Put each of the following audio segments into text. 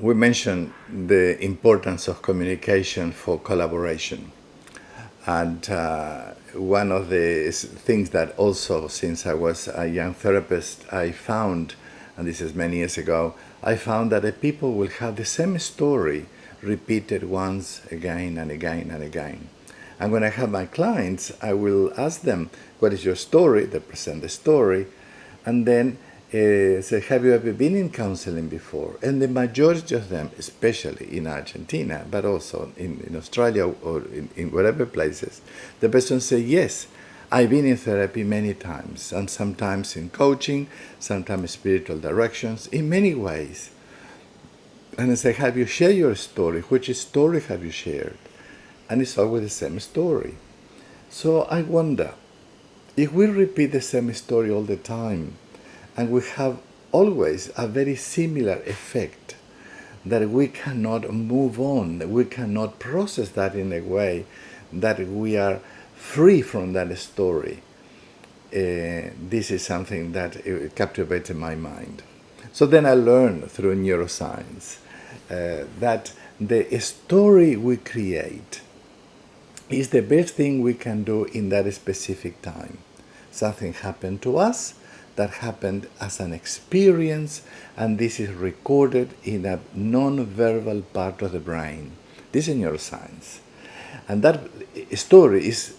we mentioned the importance of communication for collaboration. And one of the things that also, since I was a young therapist, I found, and this is many years ago, I found that the people will have the same story repeated once, again and again and again. And when I have my clients, I will ask them, what is your story? They present the story. And then say, have you ever been in counseling before? And the majority of them, especially in Argentina, but also in Australia or in whatever places, the person say, yes, I've been in therapy many times, and sometimes in coaching, sometimes spiritual directions, in many ways. And I say, have you shared your story? Which story have you shared? And it's always the same story. So I wonder, if we repeat the same story all the time, and we have always a very similar effect, that we cannot move on, we cannot process that in a way that we are free from that story. This is something that captivated my mind. So then I learned through neuroscience that the story we create is the best thing we can do in that specific time. Something happened to us that happened as an experience, and this is recorded in a non-verbal part of the brain. This is neuroscience. And that story is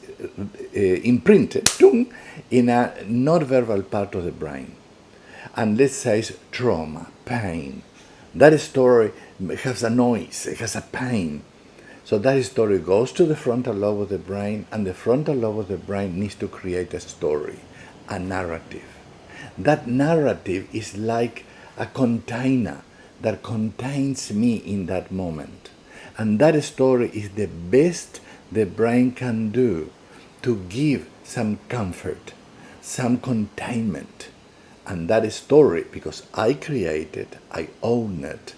imprinted in a non-verbal part of the brain. And let's say it's trauma, pain. That story has a noise, it has a pain. So that story goes to the frontal lobe of the brain, and the frontal lobe of the brain needs to create a story, a narrative. That narrative is like a container that contains me in that moment. And that story is the best the brain can do to give some comfort, some containment. And that story, because I create it, I own it,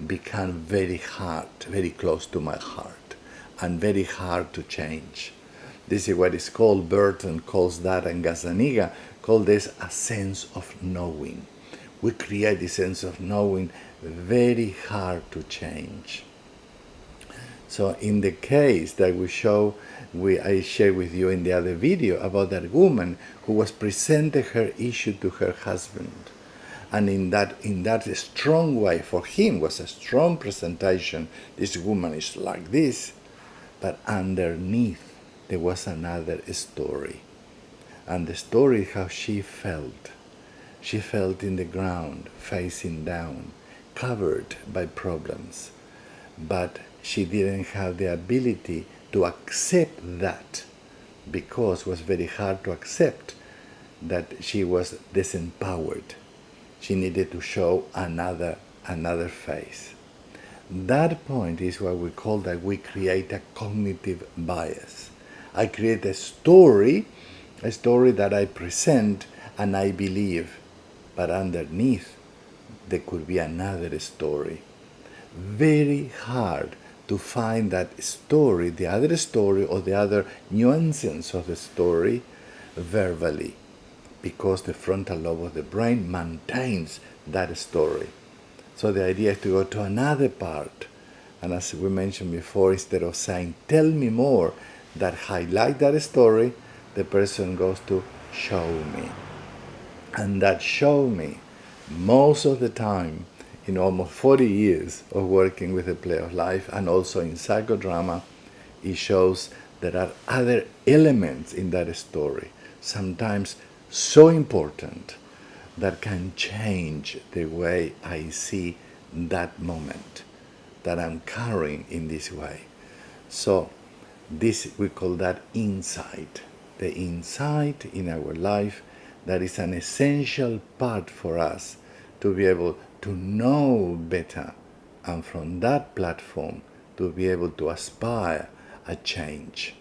become very hard, very close to my heart, and very hard to change. This is what is called, Burton calls that, and Gazzaniga call this a sense of knowing. We create this sense of knowing, very hard to change. So in the case that I shared with you in the other video about that woman who was presenting her issue to her husband. And in that strong way, for him was a strong presentation, this woman is like this, but underneath there was another story. And the story how she felt. She felt in the ground, facing down, covered by problems. But she didn't have the ability to accept that, because it was very hard to accept that she was disempowered. She needed to show another face. That point is what we call that we create a cognitive bias. I create a story that I present and I believe, but underneath there could be another story. Very hard to find that story, the other story or the other nuances of the story verbally, because the frontal lobe of the brain maintains that story. So the idea is to go to another part, and as we mentioned before, instead of saying, tell me more, that highlight that story, the person goes to show me. And that show me, most of the time, in almost 40 years of working with the play of life and also in psychodrama, it shows there are other elements in that story, sometimes so important, that can change the way I see that moment that I'm carrying in this way. So this, we call that insight. The insight in our life that is an essential part for us to be able to know better, and from that platform to be able to aspire a change.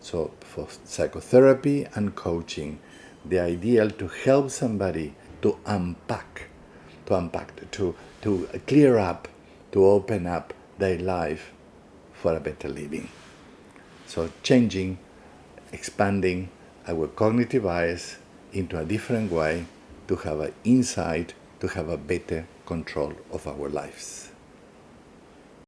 So for psychotherapy and coaching, the ideal to help somebody to unpack, to clear up, to open up their life for a better living. So changing, expanding our cognitive bias into a different way to have an insight, to have a better control of our lives.